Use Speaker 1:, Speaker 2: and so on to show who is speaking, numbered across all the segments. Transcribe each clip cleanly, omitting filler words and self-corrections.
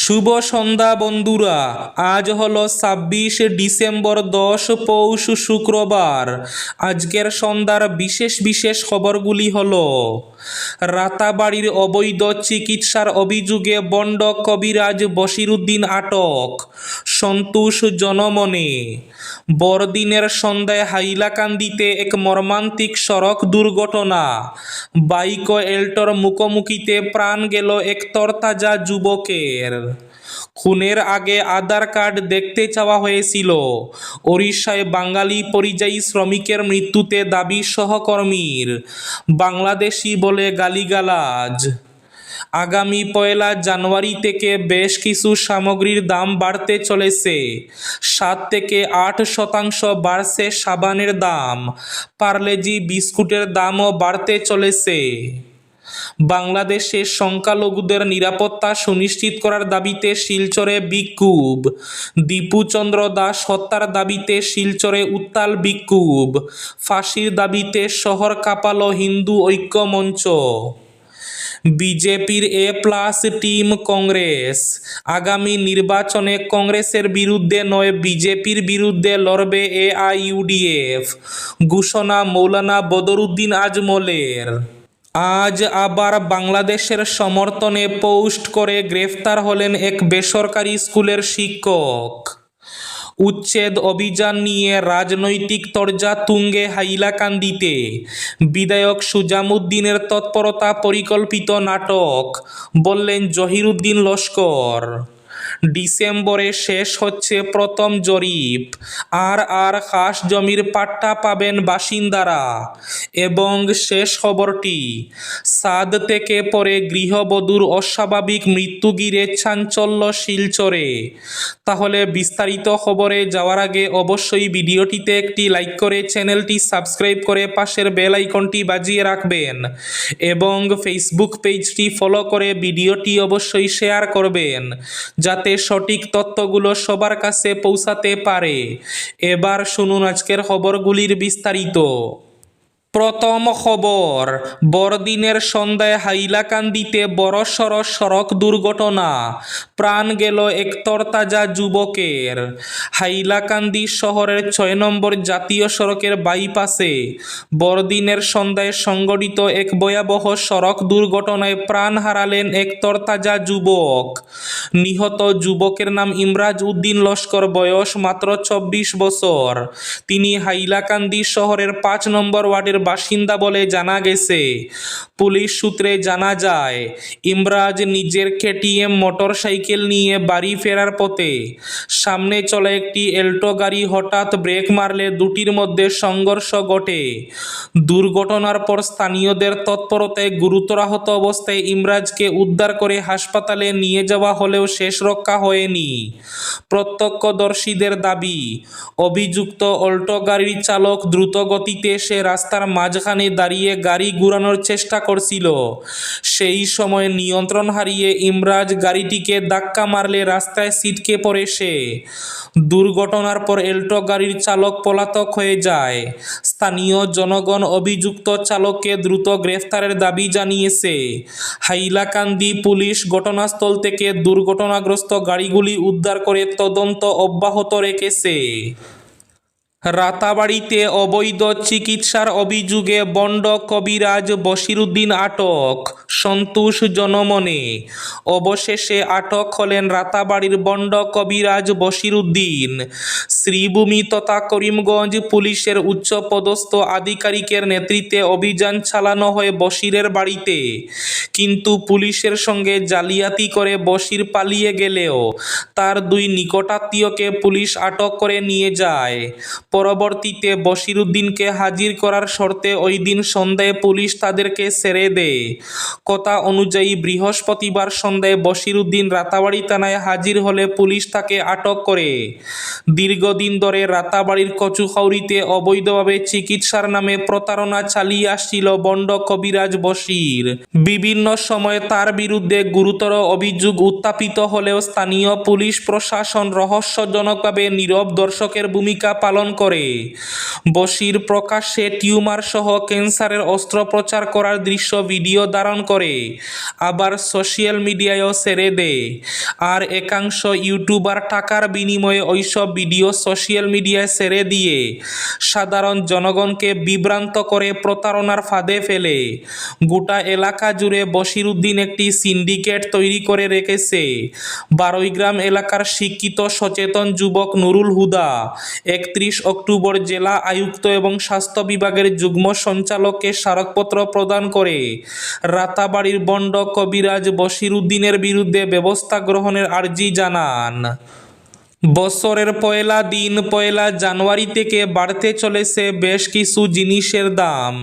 Speaker 1: শুভ সন্ধ্যা বন্ধুরা। আজ হলো 26 ডিসেম্বর, 10 পৌষ, শুক্রবার। আজকের সন্ধ্যার বিশেষ বিশেষ খবরগুলি হলো: রাতাবাড়ির অবৈধ চিকিৎসার অভিযোগে বন্ড কবিরাজ বশিরউদ্দিন আটক, সন্তোষ জনমনে। বড়দিনের সন্ধ্যায় হাইলাকান্দিতে এক মর্মান্তিক সড়ক দুর্ঘটনা, বাইক ও এল্টোর মুখোমুখিতে প্রাণ গেল এক তরতাজা যুবকের। খুনের আগে আধার কার্ড দেখতে চাওয়া হয়েছিল। ওড়িশায় বাঙালি পরিযায়ী শ্রমিকের মৃত্যুতে দাবি সহকর্মীর, বাংলাদেশি বলে গালিগালাজ। আগামী 1 জানুয়ারি থেকে বেশ কিছু সামগ্রীর দাম বাড়তে চলেছে। 7 থেকে 8% বাড়ছে সাবানের দাম। পার্লেজি বিস্কুটের দামও বাড়তে চলেছে। বাংলাদেশে সংখ্যালঘুদের নিরাপত্তা সুনিশ্চিত করার দাবিতে শিলচরে বিক্ষোভ। দীপুচন্দ্র দাস হত্যার দাবিতে শিলচরে উত্তাল বিক্ষোভ। ফাঁসির দাবিতে শহর কাঁপালো হিন্দু ঐক্য মঞ্চ। বিজেপির A+ টিম কংগ্রেস। আগামী নির্বাচনে কংগ্রেসের বিরুদ্ধে নয়, বিজেপির বিরুদ্ধে লড়বে AIUDF, ঘোষণা মৌলানা বদরুদ্দিন আজমলের। আজ আবার বাংলাদেশের সমর্থনে পোস্ট করে গ্রেফতার হলেন এক বেসরকারি স্কুলের শিক্ষক। উচ্ছেদ অভিযান নিয়ে রাজনৈতিক তরজা তুঙ্গে হাইলাকান্দিতে। বিধায়ক সুজামুদ্দিনের তৎপরতা পরিকল্পিত নাটক, বললেন জহিরুদ্দিন লস্কর। ডিসেম্বরে শেষ হচ্ছে প্রথম জরিপ। আর খাস জমির পাট্টা পাবেন বাসিন্দারা। এবং শেষ খবরটি, ছাদ থেকে পড়ে গৃহবধূর অস্বাভাবিক মৃত্যু ঘিরে চাঞ্চল্য শিলচরে। তাহলে বিস্তারিত খবরে যাওয়ার আগে অবশ্যই ভিডিওটিতে একটি লাইক করে চ্যানেলটি সাবস্ক্রাইব করে পাশের বেল আইকনটি বাজিয়ে রাখবেন এবং ফেসবুক পেজটি ফলো করে ভিডিওটি অবশ্যই শেয়ার করবেন, যাতে সঠিক তথ্যগুলো সবার কাছে পৌঁছাতে পারে। এবার শুনুন আজকের খবরগুলির বিস্তারিত। প্রথম খবর, বড়দিনের সন্ধ্যায় হাইলাকান্দিতে বড়সড় সড়ক দুর্ঘটনা, প্রাণ গেল এক তরতাজা যুবকের। হাইলাকান্দি শহরের 6 নম্বর জাতীয় সড়কের বাইপাসে বড়দিনের সন্ধ্যায় সংঘটিত এক ভয়াবহ সড়ক দুর্ঘটনায় প্রাণ হারালেন এক তরতাজা যুবক। নিহত যুবকের নাম ইমরাজ উদ্দিন লস্কর, বয়স মাত্র 24 বছর। তিনি হাইলাকান্দি শহরের 5 নম্বর ওয়ার্ডের বাসিন্দা বলে জানা গেছে। পুলিশ সূত্রে জানা যায়, ইমরাজ নিজের KTM মোটরসাইকেল নিয়ে বাড়ি ফেরার পথে সামনে চলা একটি এল্টো গাড়ি হঠাৎ ব্রেক মারলে দুটির মধ্যে সংঘর্ষ ঘটে। দুর্ঘটনার পর স্থানীয়দের তৎপরতায় গুরুতর আহত অবস্থায় ইমরাজকে উদ্ধার করে হাসপাতালে নিয়ে যাওয়া হলেও শেষ রক্ষা হয়নি। প্রত্যক্ষদর্শীদের দাবি, অভিযুক্ত অল্টো গাড়ির চালক দ্রুত গতিতে এসে রাস্তার মাঝখানে দাঁড়িয়ে গাড়ি ঘুরানোর চেষ্টা করছিল। সেই সময় নিয়ন্ত্রণ হারিয়ে ইমরাজ গাড়িটিকে ধাক্কা মারলে রাস্তায় ছিটকে পড়ে সে। দুর্ঘটনার পর এল্টো গাড়ির চালক পলাতক হয়ে যায়। স্থানীয় জনগণ অভিযুক্ত চালককে দ্রুত গ্রেফতারের দাবি জানিয়েছে। হাইলাকান্দি পুলিশ ঘটনাস্থল থেকে দুর্ঘটনাগ্রস্ত গাড়িগুলি উদ্ধার করে তদন্ত অব্যাহত রেখেছে। রাতাবাড়িতে অবৈধ চিকিৎসার অভিযোগে বন্ড কবিরাজ বশিরউদ্দিন আটক, সন্তোষ জনমনে। অবশেষে আটক হলেন রাতাবাড়ির বন্ড কবিরাজ বশিরউদ্দিন। শ্রীভূমি তথা করিমগঞ্জ পুলিশের উচ্চপদস্থ আধিকারিকের নেতৃত্বে অভিযান চালানো হয় বশিরের বাড়িতে। কিন্তু পুলিশের সঙ্গে জালিয়াতি করে বশির পালিয়ে গেলেও তার 2 নিকটাত্মীয়কে পুলিশ আটক করে নিয়ে যায়। পরবর্তীতে বশিরউদ্দিনকে হাজির করার শর্তে ওই দিন সন্ধ্যায় পুলিশ তাদেরকে ছেড়ে দেয়। কথা অনুযায়ী বৃহস্পতিবার সন্ধ্যায় বশিরউদ্দিন রাতাবাড়ি থানায় হাজির হলে পুলিশ তাকে আটক করে। দীর্ঘদিন ধরে রাতাবাড়ির কচুখাউরিতে অবৈধভাবে চিকিৎসার নামে প্রতারণা চালিয়ে আসছিল বন্ড কবিরাজ বশির। বিভিন্ন সময়ে তার বিরুদ্ধে গুরুতর অভিযোগ উত্থাপিত হলেও স্থানীয় পুলিশ প্রশাসন রহস্যজনকভাবে নীরব দর্শকের ভূমিকা পালন করে। বশির প্রকাশ্যে টিউমার সহ ক্যান্সারের অস্ত্রোপচার করার দৃশ্য ভিডিও ধারণ করে আবার সোশ্যাল মিডিয়ায়ও ছেড়ে দেয়। আর একাংশ ইউটিউবার টাকার বিনিময়ে ওইসব ভিডিও সোশ্যাল মিডিয়ায় ছেড়ে দিয়ে সাধারণ জনগণকে বিভ্রান্ত করে প্রতারণার ফাঁদে ফেলে। গোটা এলাকা জুড়ে বশির উদ্দিন একটি সিন্ডিকেট তৈরি করে রেখেছে। বারৈগ্রাম এলাকার শিক্ষিত সচেতন যুবক নুরুল হুদা 31 অক্টোবর জেলা আয়ুক্ত এবং স্বাস্থ্য বিভাগের যুগ্ম সঞ্চালককে স্মারকপত্র প্রদান করে রাতাবাড়ির বন্ড কবিরাজ বশির উদ্দিনের বিরুদ্ধে ব্যবস্থা গ্রহণের আর্জি জানান। বছরের পয়লা দিন 1 জানুয়ারি থেকে বাড়তে চলেছে বেশ কিছু জিনিসের দাম।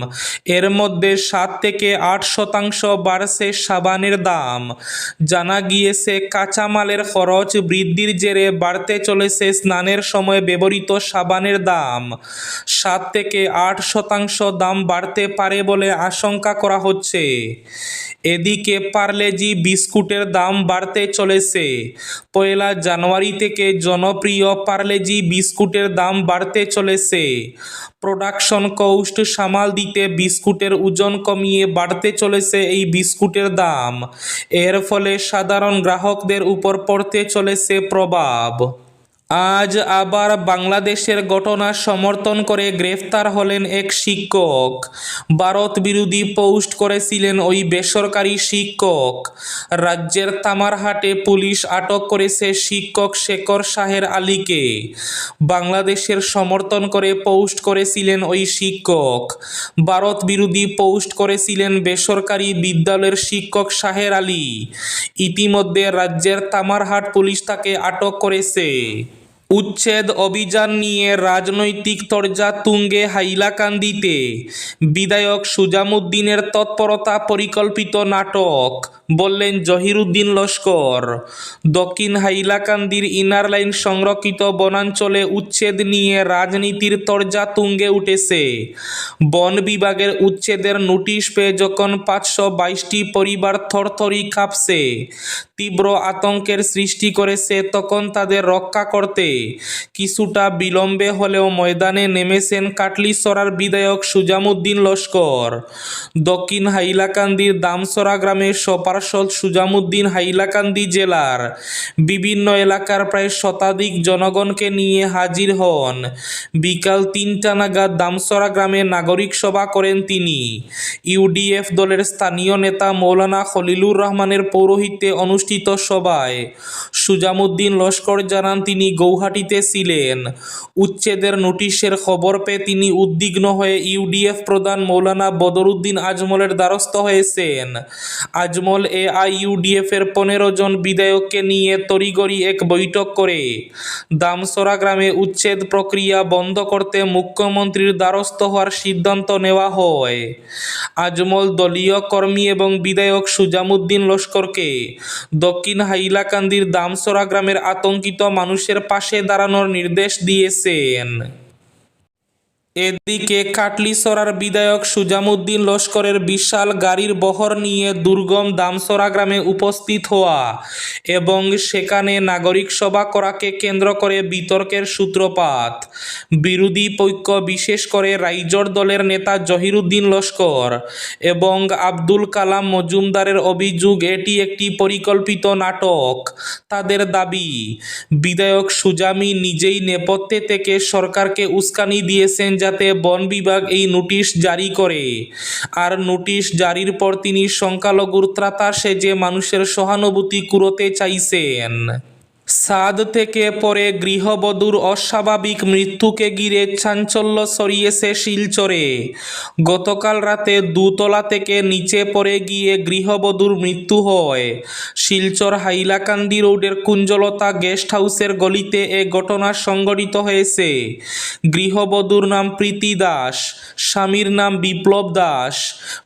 Speaker 1: এর মধ্যে 7 থেকে 8% বাড়ছে সাবানের দাম। জানা গিয়েছে কাঁচামালের খরচ বৃদ্ধির জেরে বাড়তে চলেছে স্নানের সময় ব্যবহৃত সাবানের দাম। 7 থেকে 8% দাম বাড়তে পারে বলে আশঙ্কা করা হচ্ছে। এদিকে পার্লেজি বিস্কুটের দাম বাড়তে চলেছে। 1 জানুয়ারি থেকে জনপ্রিয় পার্লেজি বিস্কুটের দাম বাড়তে চলেছে। প্রোডাকশন কস্ট সামাল দিতে বিস্কুটের ওজন কমিয়ে বাড়তে চলেছে এই বিস্কুটের দাম। এর ফলে সাধারণ গ্রাহকদের উপর পড়তে চলেছে প্রভাব। আজ আবার বাংলাদেশের ঘটনা সমর্থন করে গ্রেফতার হলেন এক শিক্ষক। ভারত বিরোধী পোস্ট করেছিলেন ওই বেসরকারি শিক্ষক। রাজ্যের তামারহাটে পুলিশ আটক করেছে শিক্ষক শেখর শাহের আলীকে। বাংলাদেশের সমর্থন করে পোস্ট করেছিলেন ওই শিক্ষক। ভারত বিরোধী পোস্ট করেছিলেন বেসরকারি বিদ্যালয়ের শিক্ষক শাহের আলী। ইতিমধ্যে রাজ্যের তামারহাট পুলিশ তাকে আটক করেছে। উচ্ছেদ অভিযান নিয়ে রাজনৈতিক তরজা তুঙ্গে হাইলাকান্দিতে। বিধায়ক সুজামুদ্দিনের তৎপরতা পরিকল্পিত নাটক, বললেন জহিরুদ্দিন লস্কর। দক্ষিণ হাইলাকান্দির ইনার লাইন সংরক্ষিত বনাঞ্চলে উচ্ছেদ নিয়ে রাজনীতির তরজা তুঙ্গে উঠেছে। বন বিভাগের উচ্ছেদের নোটিশ পেয়ে যখন 522টি পরিবার থরথরি কাঁপছে, তীব্র আতঙ্কের সৃষ্টি করেছে, তখন তাদের রক্ষা করতে কিছুটা বিলম্বে হলেও ময়দানে নেমেছেন কাটলিছড়ার বিধায়ক সুজামুদ্দিন লস্কর। দক্ষিণ হাইলাকান্দির দামছড়া গ্রামের সপার্ষদ সুজামুদ্দিন হাইলাকান্দি জেলার বিভিন্ন এলাকার প্রায় শতাধিক জনগণকে নিয়ে হাজির হন। বিকাল 3টা নাগাদ দামছড়া গ্রামে নাগরিক সভা করেন তিনি। ইউডিএফ দলের স্থানীয় নেতা মৌলানা খলিলুর রহমানের পৌরোহিত্যে অনুষ্ঠিত সভায় সুজামুদ্দিন লস্কর জানান তিনি গৌহাটিতে ছিলেন। উচ্ছেদের নোটিশের খবর পেয়ে তিনি উদ্বিগ্ন হয়ে ইউডিএফ প্রধান মৌলানা বদরুদ্দিন আজমলের দ্বারস্থ হয়েছেন। আজমল AIUDF এর 15 জন বিধায়ককে নিয়ে তড়িঘড়ি এক বৈঠক করে দামছড়া গ্রামে উচ্ছেদ প্রক্রিয়া বন্ধ করতে মুখ্যমন্ত্রীর দ্বারস্থ হওয়ার সিদ্ধান্ত নেওয়া হয়। আজমল দলীয় কর্মী এবং বিধায়ক সুজামুদ্দিন লস্করকে দক্ষিণ হাইলাকান্দির দামছড়া গ্রামের আতঙ্কিত মানুষের পাশে দাঁড়ানোর নির্দেশ দিয়েছেন। এদিকে কাটলিছড়ার বিধায়ক সুজামুদ্দিন লস্করের বিশাল গাড়ির বহর নিয়ে দুর্গম দামছড়া গ্রামে উপস্থিত হওয়া এবং সেখানে নাগরিক সভা করাকে কেন্দ্র করে বিতর্কের সূত্রপাত। বিরোধী পক্ষ, বিশেষ করে রাইজর দলের নেতা জহিরুদ্দিন লস্কর এবং আব্দুল কালাম মজুমদারের অভিযোগ এটি একটি পরিকল্পিত নাটক। তাদের দাবি, বিধায়ক সুজামি নিজেই নেপথ্যে থেকে সরকারকে উস্কানি দিয়েছেন যাতে বন বিভাগ এই নোটিশ জারি করে। আর নোটিশ জারির পর তিনি সংখ্যালঘুর ত্রাতা সেজে মানুষের সহানুভূতি কুড়োতে চাইছেন। ছাদ থেকে পড়ে গৃহবধূর অস্বাভাবিক মৃত্যুকে ঘিরে চাঞ্চল্য ছড়িয়েছে শিলচরে। গতকাল রাতে 2 তলা থেকে নিচে পড়ে গিয়ে গৃহবধূর মৃত্যু হয়। শিলচর হাইলাকান্দি রোডের কুঞ্জলতা গেস্ট হাউসের গলিতে এ ঘটনা সংঘটিত হয়েছে। গৃহবধূর নাম প্রীতি দাস, স্বামীর নাম বিপ্লব দাস।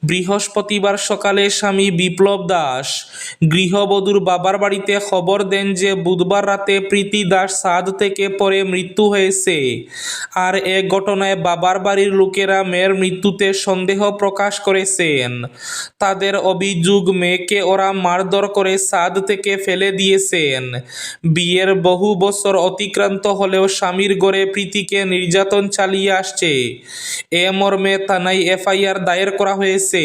Speaker 1: বৃহস্পতিবার সকালে স্বামী বিপ্লব দাস গৃহবধূর বাবার বাড়িতে খবর দেন যে বুধবার বুধবার রাতে প্রীতি দাস ছাদ থেকে পড়ে মৃত্যু হয়েছে। আর এ ঘটনায় বাবার বাড়ির লোকেরা মেয়ের মৃত্যুতে সন্দেহ প্রকাশ করেছেন। তাদের অভিযোগ, মেয়েকে ওরা মারধর করে ছাদ থেকে ফেলে দিয়েছেন। বিয়ের বহু বছর অতিক্রান্ত হলেও স্বামীর ঘরে প্রীতিকে নির্যাতন চালিয়ে আসছে। এ মর্মে থানায় এফআইআর দায়ের করা হয়েছে।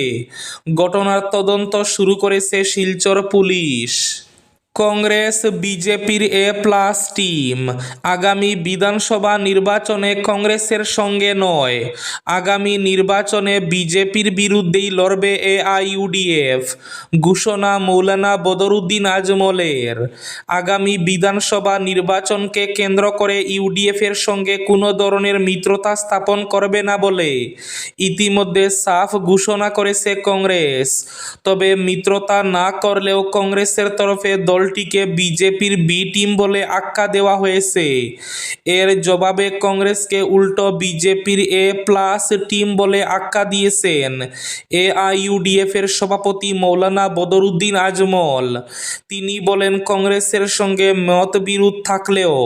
Speaker 1: ঘটনার তদন্ত শুরু করেছে শিলচর পুলিশ। কংগ্রেস বিজেপির এ+ টিম আগামী বিধানসভা নির্বাচনে কংগ্রেসের সঙ্গে নয়, আগামী নির্বাচনে বিজেপির বিরুদ্ধেই লড়বে এআইইউডিএফ, ঘোষণা মৌলানা বদরুদ্দিন আজমলের। আগামী বিধানসভা নির্বাচনকে কেন্দ্র করে ইউডিএফের সঙ্গে কোনো ধরনের মিত্রতা স্থাপন করবে না বলে ইতিমধ্যে সাফ ঘোষণা করেছে কংগ্রেস। তবে মিত্রতা না করলেও কংগ্রেসের তরফে দলটিকে বিজেপির বি টিম বলে আখ্যা দেওয়া হয়েছে। এর জবাবে কংগ্রেসকে উল্টো বিজেপির এ+ টিম বলে আখ্যা দিয়েছেন এআইইউডিএফের সভাপতি মৌলানা বদরুদ্দিন আজমল। তিনি বলেন, কংগ্রেসের সঙ্গে মতবিরোধ থাকলেও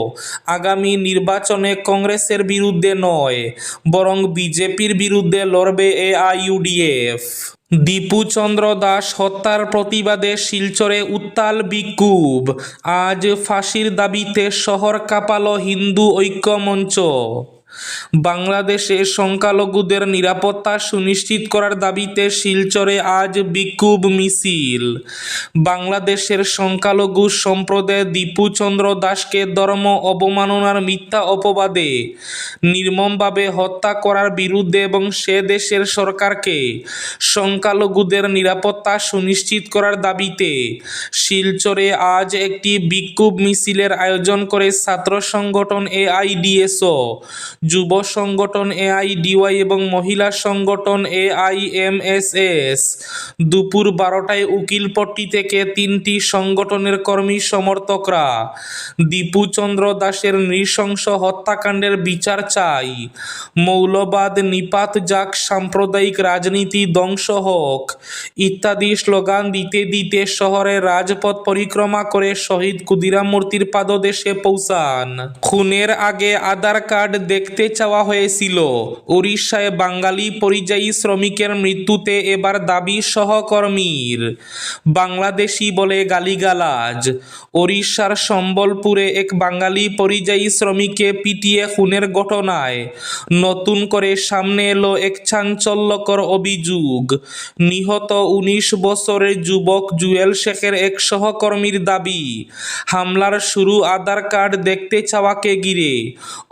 Speaker 1: আগামী নির্বাচনে কংগ্রেসের বিরুদ্ধে নয়, বরং বিজেপির বিরুদ্ধে লড়বে এআইইউডিএফ। দীপু চন্দ্র দাস হত্যার প্রতিবাদে শিলচরে উত্তাল বিক্ষোভ। আজ ফাঁসির দাবিতে শহর কাঁপালো হিন্দু ঐক্য মঞ্চ। বাংলাদেশে সংখ্যালঘুদের নিরাপত্তা সুনিশ্চিত করার দাবিতে শিলচরে আজ বিক্ষোভ মিছিল। বাংলাদেশের সংখ্যালঘু সম্প্রদায় দীপু চন্দ্র দাসকে ধর্ম অবমাননার মিথ্যা অপবাদে নির্মমভাবে হত্যা করার বিরুদ্ধে এবং সে দেশের সরকারকে সংখ্যালঘুদের নিরাপত্তা সুনিশ্চিত করার দাবিতে শিলচরে আজ একটি বিক্ষোভ মিছিলের আয়োজন করে ছাত্র সংগঠন এআইডিএসও, যুব সংগঠন এআইডিওয়াই এবং মহিলা সংগঠন এআইএমএসএস। দুপুর 12টায় উকিলপট্টি থেকে 3টি সংগঠনের কর্মী সমর্থকরা দীপু চন্দ্র দাসের নৃশংস হত্যাকাণ্ডের বিচার চাই, মৌলবাদ নিপাত যাক, সাম্প্রদায়িক রাজনীতি ধ্বংস হোক ইত্যাদি স্লোগান দিতে দিতে শহরের রাজপথ পরিক্রমা করে শহীদ ক্ষুদিরাম মূর্তির পাদদেশে পৌঁছান। খুনের আগে আধার কার্ড দেখতে চাওয়া হয়েছিল। উড়িষ্যায় বাঙালি পরিযায়ী শ্রমিকের মৃত্যুতে এবার দাবি সহকর্মীর। বাংলাদেশি বলে গালিগালাজ। ওড়িশার সম্বলপুরে এক বাঙালি পরিযায়ী শ্রমিককে পিটিয়ে খুনের ঘটনায় নতুন করে সামনে এলো এক চাঞ্চল্যকর অভিযোগ। নিহত 19 বছরের যুবক জুয়েল শেখের এক সহকর্মীর দাবি, হামলার শুরু আধার কার্ড দেখতে চাওয়াকে ঘিরে।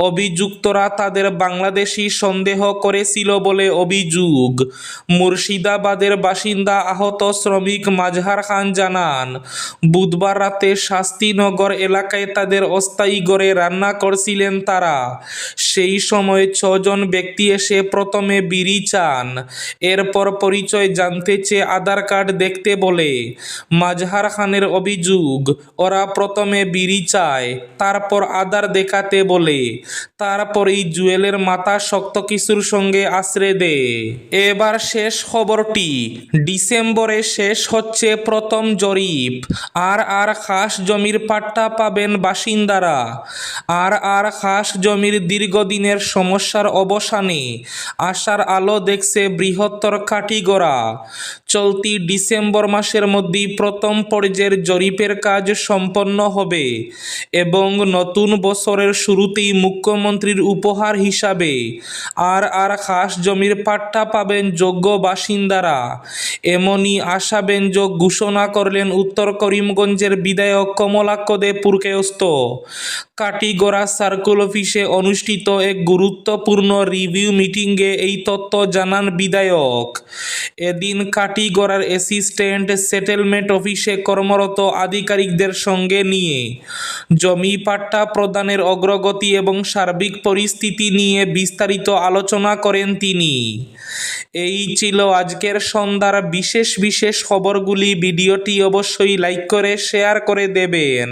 Speaker 1: অভিযুক্তরা তাদের বাংলাদেশি সন্দেহ করেছিল বলে অভিযোগ। মুর্শিদাবাদের বাসিন্দা আহত শ্রমিক মাজহার খান জানান, বুধবার রাতে শাস্তিনগর এলাকায় তাদের অস্থায়ী ঘরে রান্না করছিলেন তারা। সেই সময় 6 জন ব্যক্তি এসে প্রথমে বিড়ি চান, এরপর পরিচয় জানতে চেয়ে আধার কার্ড দেখতে বলে। মাজহার খানের অভিযোগ, ওরা প্রথমে বিড়ি চায়, তারপর আধার দেখাতে বলে, তারপরেই জুয়েলের মাথা শক্ত কিছুর সঙ্গে আছড়ে দেয়। এবার শেষ খবরটি। ডিসেম্বরে শেষ হচ্ছে প্রথম জরিপ। আর খাস জমির পাট্টা পাবেন বাসিন্দারা। আর খাস জমির দীর্ঘদিনের সমস্যার অবসানে আশার আলো দেখছে বৃহত্তর কাটিগড়া। চলতি ডিসেম্বর মাসের মধ্যেই প্রথম পর্যায়ের জরিপের কাজ সম্পন্ন হবে এবং নতুন বছরের শুরুতেই মুখ্যমন্ত্রীর উপহার হিসাবে আর খাস জমির পাট্টা পাবেন যোগ্য বাসিন্দারা। এমনই আশাব্যঞ্জক ঘোষণা করলেন উত্তর করিমগঞ্জের বিধায়ক কমলাক্ষ দে পুরকায়স্থ। কাটিগড়া সার্কেল অফিসে অনুষ্ঠিত এক গুরুত্বপূর্ণ রিভিউ মিটিংয়ে এই তথ্য জানান বিধায়ক। এদিন কাটিগড়ার অ্যাসিস্ট্যান্ট সেটেলমেন্ট অফিসে কর্মরত আধিকারিকদের সঙ্গে নিয়ে জমি পাট্টা প্রদানের অগ্রগতি এবং সার্বিক পরিস্থিতি নিয়ে বিস্তারিত আলোচনা করেন তিনি। এই ছিল আজকের সন্ধ্যার বিশেষ খবরগুলি। ভিডিওটি অবশ্যই লাইক করে শেয়ার করে দেবেন।